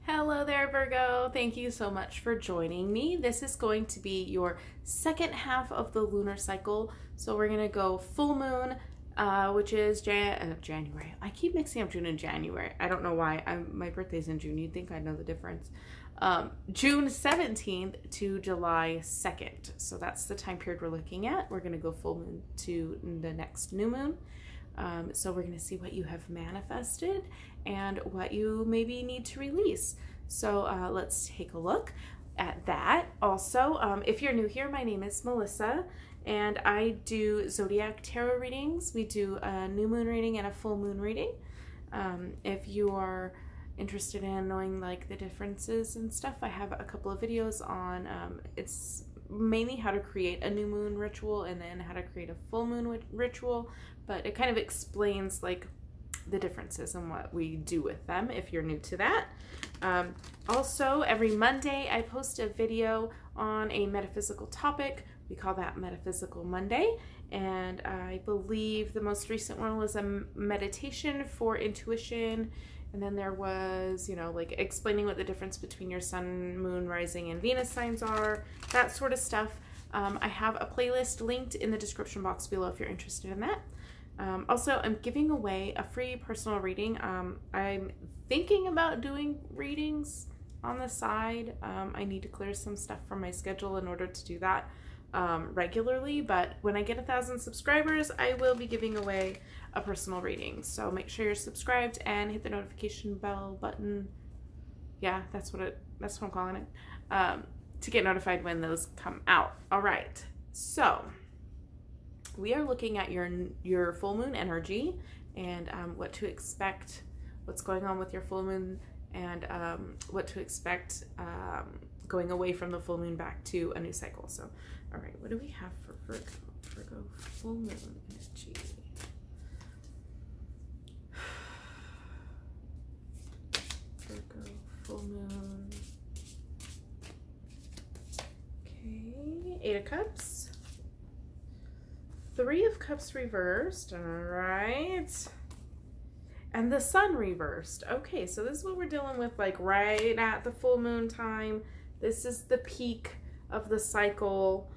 Hello there, Virgo. Thank you so much for joining me. This is going to be your second half of the lunar cycle. So we're going to go full moon, which is January. I keep mixing up June and January. I don't know why. My birthday's in June. You'd think I'd know the difference. June 17th to July 2nd. So that's the time period we're looking at. We're going to go full moon to the next new moon. So we're going to see what you have manifested and what you maybe need to release. So let's take a look at that. Also, if you're new here, my name is Melissa and I do zodiac tarot readings. We do a new moon reading and a full moon reading. If you are interested in knowing like the differences and stuff, I have a couple of videos on it's mainly how to create a new moon ritual and then how to create a full moon ritual, but it kind of explains like the differences and what we do with them if you're new to that. Also, every Monday I post a video on a metaphysical topic. We call that Metaphysical Monday, and I believe the most recent one was a meditation for intuition. And then there was, like explaining what the difference between your sun, moon, rising, and Venus signs are, that sort of stuff. I have a playlist linked in the description box below if you're interested in that. Also, I'm giving away a free personal reading. I'm thinking about doing readings on the side. I need to clear some stuff from my schedule in order to do that regularly, but when I get 1,000 subscribers, I will be giving away a personal reading. So make sure you're subscribed and hit the notification bell button. Yeah, that's what I'm calling it. To get notified when those come out. All right. So we are looking at your full moon energy and what to expect, what's going on with your full moon, and what to expect going away from the full moon back to a new cycle. So, all right, what do we have for Virgo? Virgo full moon energy. Virgo full moon. Okay, 8 of Cups. 3 of Cups reversed. All right. And the Sun reversed. Okay, so this is what we're dealing with, like right at the full moon time. This is the peak of the cycle.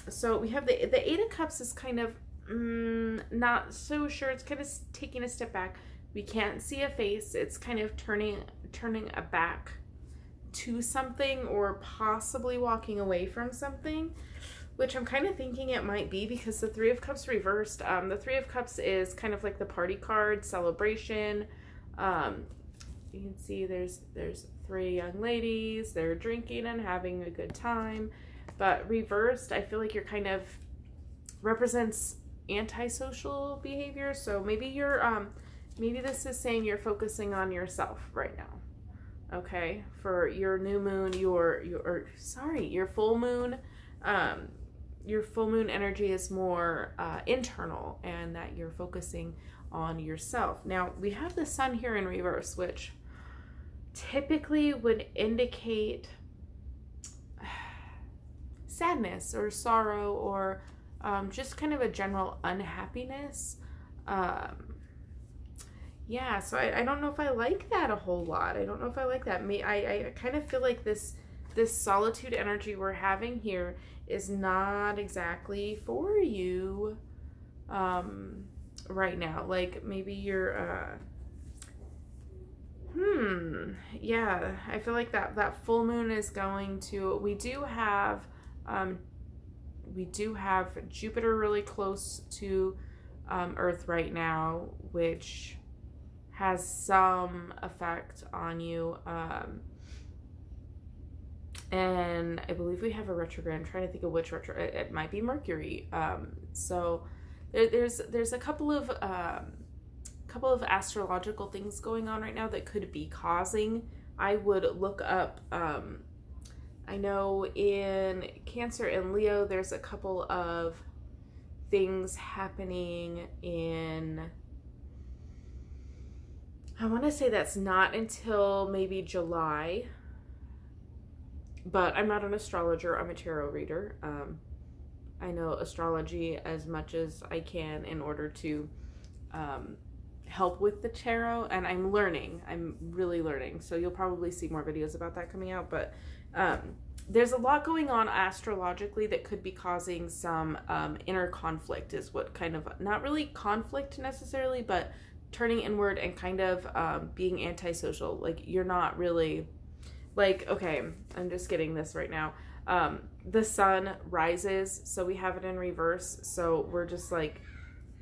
So we have the 8 of Cups is kind of not so sure. It's kind of taking a step back. We can't see a face. It's kind of turning a back to something or possibly walking away from something, which I'm kind of thinking it might be because the 3 of Cups reversed. The 3 of Cups is kind of like the party card, celebration. You can see there's 3 young ladies. They're drinking and having a good time. But reversed, I feel like you're kind of represents antisocial behavior. So maybe you're maybe this is saying you're focusing on yourself right now. Okay, for your new moon, your full moon. Your full moon energy is more internal, and that you're focusing on yourself. Now, we have the Sun here in reverse, which typically would indicate sadness or sorrow or just kind of a general unhappiness. Yeah, so I don't know if I like that a whole lot. I don't know if I like that. I kind of feel like this solitude energy we're having here is not exactly for you right now. Like maybe you're yeah, I feel like that full moon is going to, we do have Jupiter really close to Earth right now, which has some effect on you. And I believe we have a retrograde. I'm trying to think of which retrograde. It might be Mercury. So there's a couple of astrological things going on right now that could be causing. I would look up. I know in Cancer and Leo, there's a couple of things happening in. I want to say that's not until maybe July. But I'm not an astrologer, I'm a tarot reader. I know astrology as much as I can in order to help with the tarot, and I'm learning. I'm really learning. So you'll probably see more videos about that coming out, but there's a lot going on astrologically that could be causing some inner conflict, is what kind of, not really conflict necessarily, but turning inward and kind of being antisocial. Like, you're not really, like, okay, I'm just getting this right now. The sun rises, so we have it in reverse, so we're just like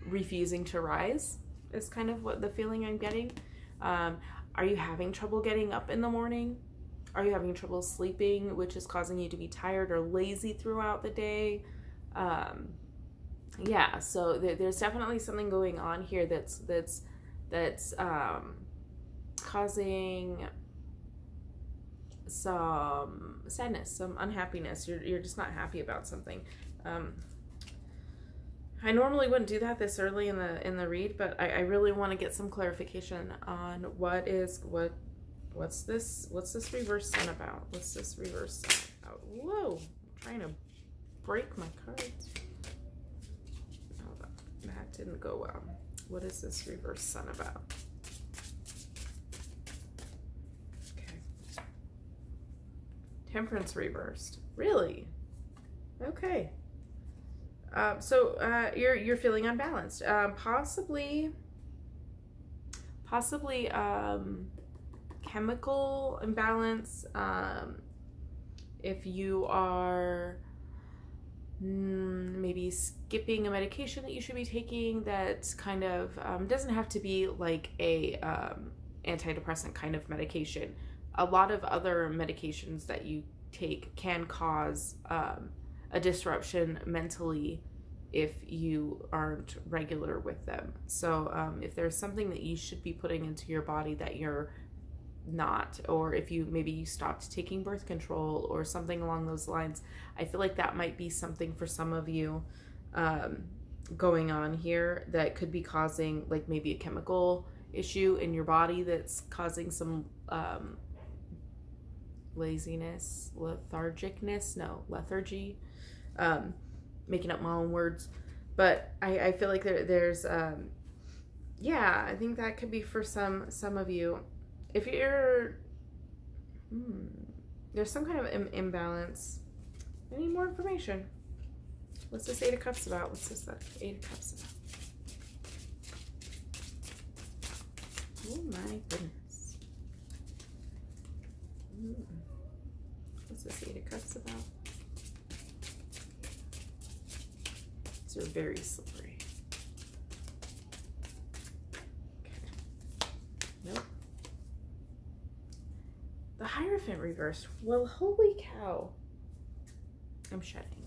refusing to rise is kind of what the feeling I'm getting. Are you having trouble getting up in the morning? Are you having trouble sleeping, which is causing you to be tired or lazy throughout the day? Yeah, so there's definitely something going on here that's causing some sadness, some unhappiness. You're just not happy about something. I normally wouldn't do that this early in the read, but I really want to get some clarification on what's this reverse sun about? What's this reverse sun about? Whoa, I'm trying to break my cards. Oh, that didn't go well. What is this reverse sun about? Okay. Temperance reversed. Really? Okay. So you're feeling unbalanced. Possibly chemical imbalance. If you are maybe skipping a medication that you should be taking, that kind of doesn't have to be like a antidepressant kind of medication. A lot of other medications that you take can cause a disruption mentally if you aren't regular with them. So if there's something that you should be putting into your body that you're not, or if maybe you stopped taking birth control or something along those lines, I feel like that might be something for some of you going on here that could be causing like maybe a chemical issue in your body that's causing some laziness, lethargy, making up my own words. But I feel like there's yeah, I think that could be for some of you. If you're there's some kind of imbalance. I need more information. What's this Eight of Cups about? What's this Eight of Cups about? Oh my goodness. What's this Eight of Cups about? These are very slippery. Okay. Nope. The Hierophant reversed. Well, holy cow. I'm shedding.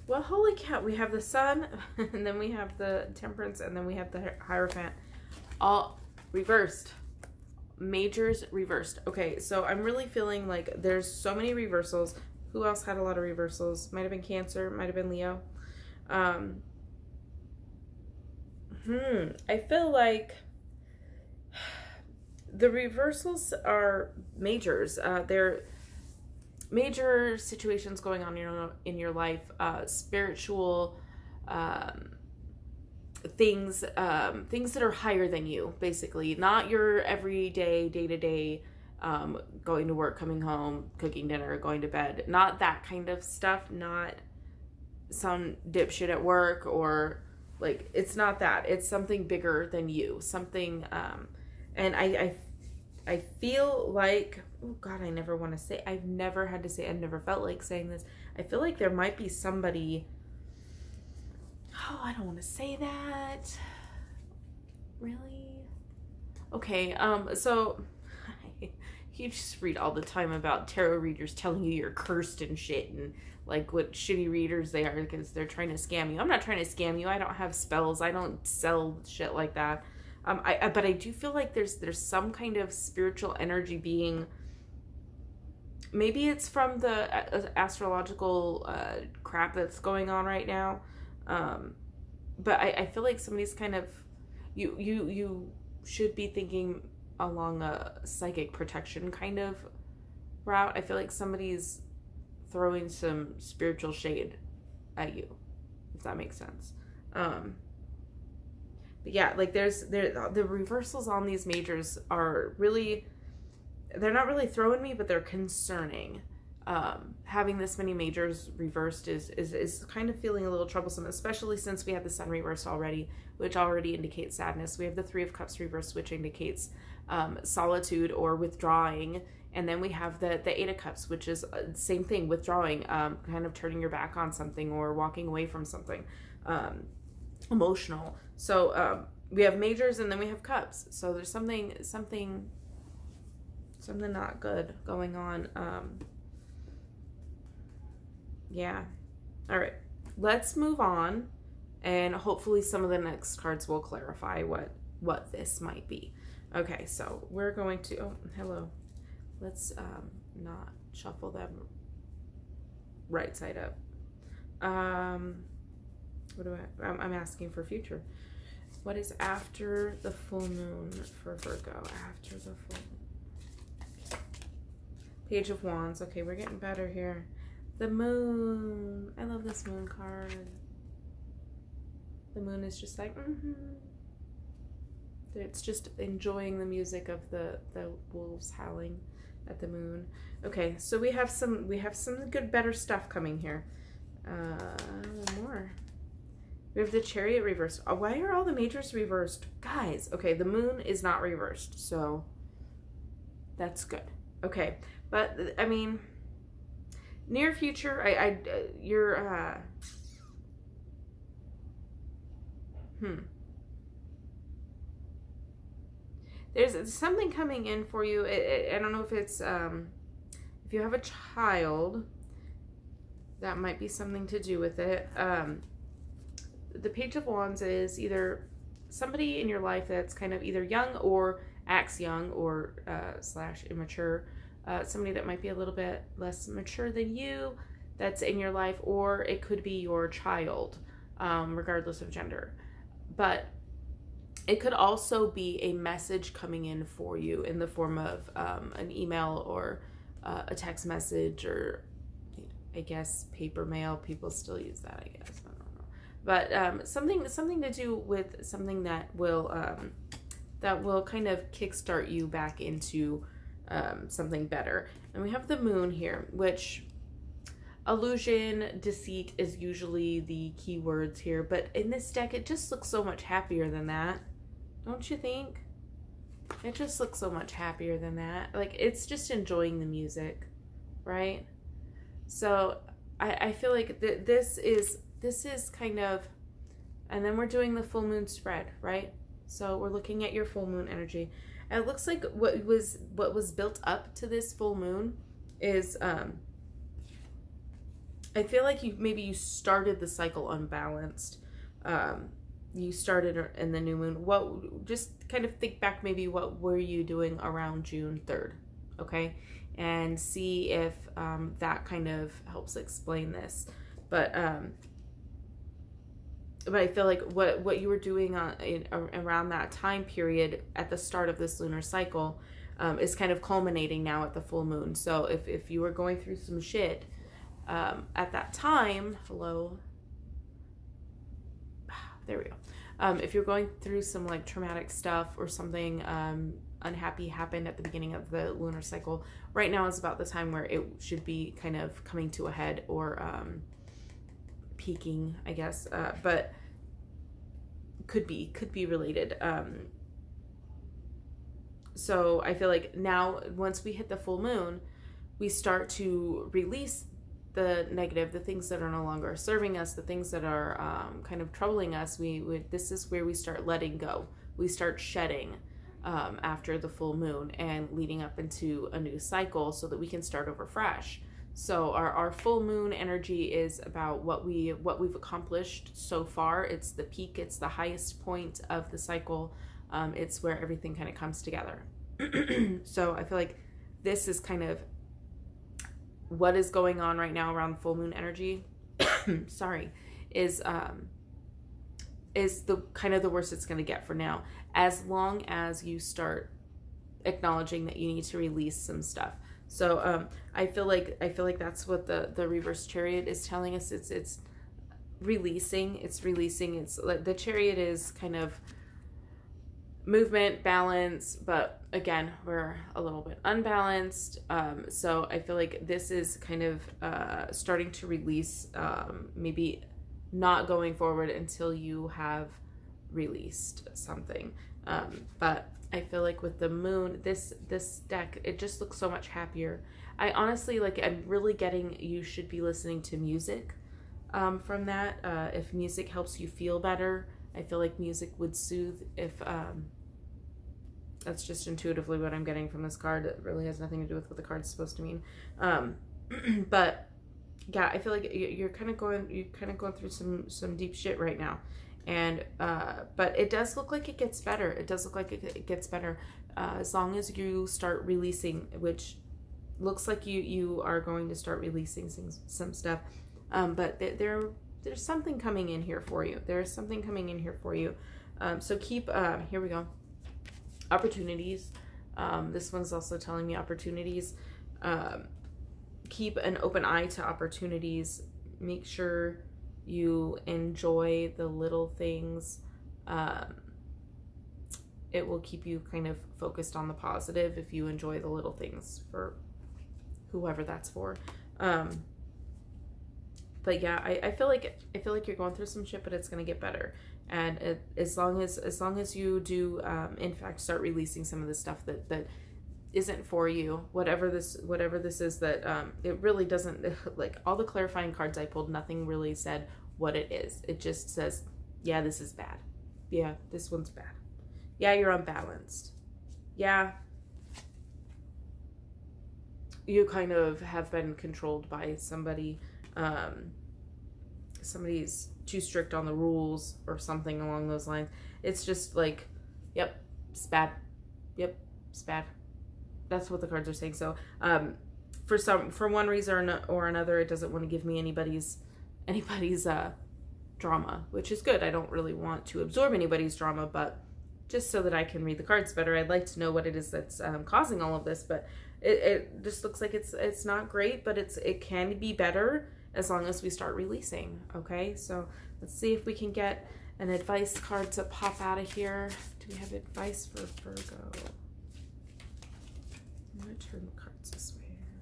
Well, holy cow. We have the Sun, and then we have the Temperance, and then we have the Hierophant. All reversed. Majors reversed. Okay, so I'm really feeling like there's so many reversals. Who else had a lot of reversals? Might have been Cancer, might have been Leo. I feel like the reversals are majors. They're major situations going on in your life, spiritual things that are higher than you, basically. Not your everyday, day-to-day, going to work, coming home, cooking dinner, going to bed. Not that kind of stuff. Not some dipshit at work, or like, it's not that. It's something bigger than you. Something, and I feel like, oh God, I never want to say, I've never had to say, I've never felt like saying this. I feel like there might be somebody, oh, I don't want to say that. Really? Okay, so you just read all the time about tarot readers telling you you're cursed and shit, and like what shitty readers they are because they're trying to scam you. I'm not trying to scam you. I don't have spells. I don't sell shit like that. But I do feel like there's some kind of spiritual energy being, maybe it's from the astrological crap that's going on right now. But I feel like somebody's kind of, you should be thinking along a psychic protection kind of route. I feel like somebody's throwing some spiritual shade at you, if that makes sense. yeah, like the reversals on these majors are really, they're not really throwing me, but they're concerning. Having this many majors reversed is kind of feeling a little troublesome, especially since we have the Sun reversed already, which already indicates sadness. We have the Three of Cups reversed, which indicates solitude or withdrawing. And then we have the Eight of Cups, which is same thing, withdrawing, kind of turning your back on something or walking away from something emotional. So we have majors and then we have cups. So there's something not good going on. Yeah. All right. Let's move on, and hopefully some of the next cards will clarify what this might be. Okay, so we're going to, oh, hello. Let's not shuffle them right side up. What do I'm asking for future. What is after the full moon for Virgo? After the full moon. Page of Wands. Okay, we're getting better here. The moon. I love this moon card. The moon is just like, It's just enjoying the music of the wolves howling at the moon. Okay, so we have some good, better stuff coming here. More. We have the Chariot reversed. Oh, why are all the majors reversed? Guys, okay, the moon is not reversed, so that's good. Okay, but, I mean, near future, there's something coming in for you. I don't know if it's, if you have a child, that might be something to do with it. The Page of Wands is either somebody in your life that's kind of either young or acts young or slash immature. Somebody that might be a little bit less mature than you that's in your life, or it could be your child, regardless of gender. But it could also be a message coming in for you in the form of an email or a text message, or I guess paper mail. People still use that, I guess. I don't know. But something to do with something that will kind of kickstart you back into something better. And we have the moon here, which illusion, deceit is usually the key words here. But in this deck, it just looks so much happier than that. Don't you think? It just looks so much happier than that. Like, it's just enjoying the music, right? So I feel like this is kind of, and then we're doing the full moon spread, right? So we're looking at your full moon energy. And it looks like what was built up to this full moon is, I feel like you started the cycle unbalanced. You started in the new moon. Just kind of think back, maybe what were you doing around June 3rd, okay? And see if that kind of helps explain this. But I feel like what you were doing around that time period at the start of this lunar cycle is kind of culminating now at the full moon. So if you were going through some shit at that time, hello, there we go. If you're going through some like traumatic stuff or something unhappy happened at the beginning of the lunar cycle, right now is about the time where it should be kind of coming to a head or peaking, I guess, but could be related. So I feel like now, once we hit the full moon, we start to release the negative, the things that are no longer serving us, the things that are kind of troubling us. This is where we start letting go. We start shedding after the full moon and leading up into a new cycle so that we can start over fresh. So our full moon energy is about what we've accomplished so far. It's the peak. It's the highest point of the cycle. It's where everything kind of comes together. So I feel like this is kind of what is going on right now around full moon energy. Sorry, is the kind of the worst it's going to get for now, as long as you start acknowledging that you need to release some stuff. So I feel like that's what the reverse Chariot is telling us. It's releasing. It's like the Chariot is kind of movement, balance, but again, we're a little bit unbalanced. So I feel like this is kind of starting to release, maybe not going forward until you have released something. But I feel like with the moon, this deck, it just looks so much happier. I honestly, like, I'm really getting, you should be listening to music from that. If music helps you feel better, I feel like music would soothe. If that's just intuitively what I'm getting from this card. It really has nothing to do with what the card's supposed to mean. But yeah, I feel like you're kind of going through some deep shit right now. And but it does look like it gets better. It does look like it gets better as long as you start releasing, which looks like you are going to start releasing some stuff. But there's something coming in here for you. There's something coming in here for you. So keep, here we go. Opportunities. This one's also telling me opportunities. Keep an open eye to opportunities. Make sure you enjoy the little things. It will keep you kind of focused on the positive if you enjoy the little things, for whoever that's for. But yeah, I feel like you're going through some shit, but it's gonna get better. And as long as you do, in fact, start releasing some of the stuff that isn't for you, whatever this is, that it really doesn't, like, all the clarifying cards I pulled, nothing really said what it is. It just says, yeah, this is bad. Yeah, this one's bad. Yeah, you're unbalanced. Yeah, you kind of have been controlled by somebody. Somebody's too strict on the rules or something along those lines. It's just like, yep, it's bad. Yep, it's bad. That's what the cards are saying. So for one reason or another, it doesn't want to give me anybody's drama, which is good. I don't really want to absorb anybody's drama, but just so that I can read the cards better, I'd like to know what it is that's causing all of this. But it just looks like it's not great, but it can be better as long as we start releasing. Okay, so let's see if we can get an advice card to pop out of here. Do we have advice for Virgo? I'm going to turn the cards this way here.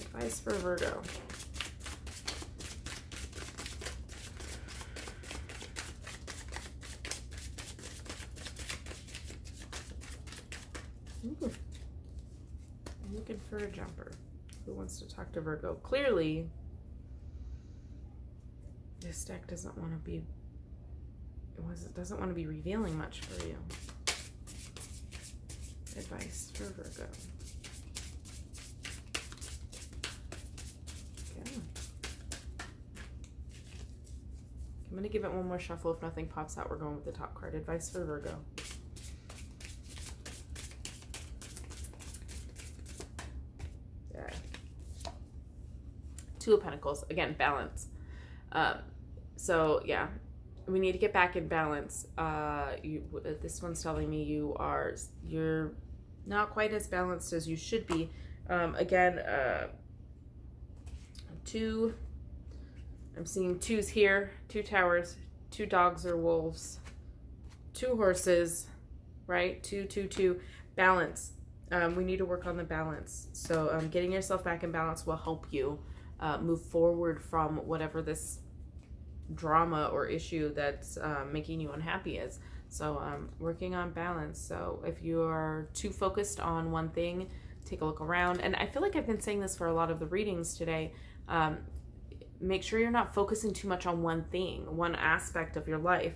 Advice for Virgo. Ooh. I'm looking for a jumper. Who wants to talk to Virgo? Clearly, this deck doesn't want to be revealing much for you. Advice for Virgo. Okay. I'm going to give it one more shuffle. If nothing pops out, we're going with the top card. Advice for Virgo. Two of Pentacles. Again, balance. So yeah, we need to get back in balance. This one's telling me you're not quite as balanced as you should be. Again, I'm seeing twos here, 2 towers, 2 dogs or wolves, 2 horses, right? 2. Balance. We need to work on the balance. So getting yourself back in balance will help you move forward from whatever this drama or issue that's making you unhappy is. So working on balance. So if you are too focused on one thing, take a look around. And I feel like I've been saying this for a lot of the readings today. Make sure you're not focusing too much on one thing, one aspect of your life.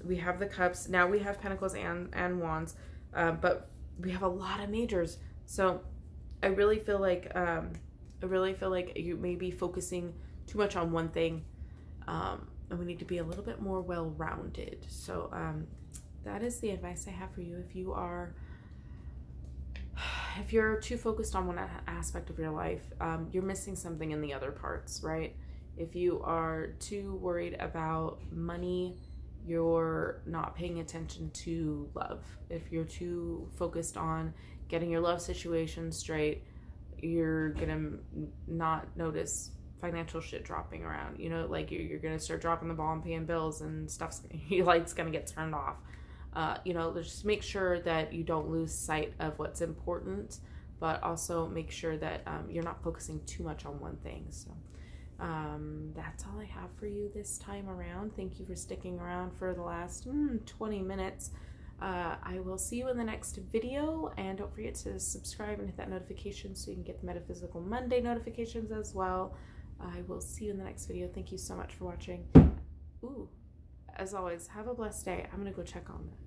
We have the cups. Now we have pentacles and wands, but we have a lot of majors. So I really feel like you may be focusing too much on one thing. And we need to be a little bit more well-rounded. So that is the advice I have for you. If you're too focused on one aspect of your life, you're missing something in the other parts, right? If you are too worried about money, you're not paying attention to love. If you're too focused on getting your love situation straight, you're gonna not notice financial shit dropping around. You know, like you're gonna start dropping the ball and paying bills, and your light's gonna get turned off. You know, just make sure that you don't lose sight of what's important, but also make sure that you're not focusing too much on one thing. So that's all I have for you this time around. Thank you for sticking around for the last 20 minutes. I will see you in the next video, and don't forget to subscribe and hit that notification so you can get the Metaphysical Monday notifications as well. I will see you in the next video. Thank you so much for watching. Ooh, as always, have a blessed day. I'm gonna go check on that.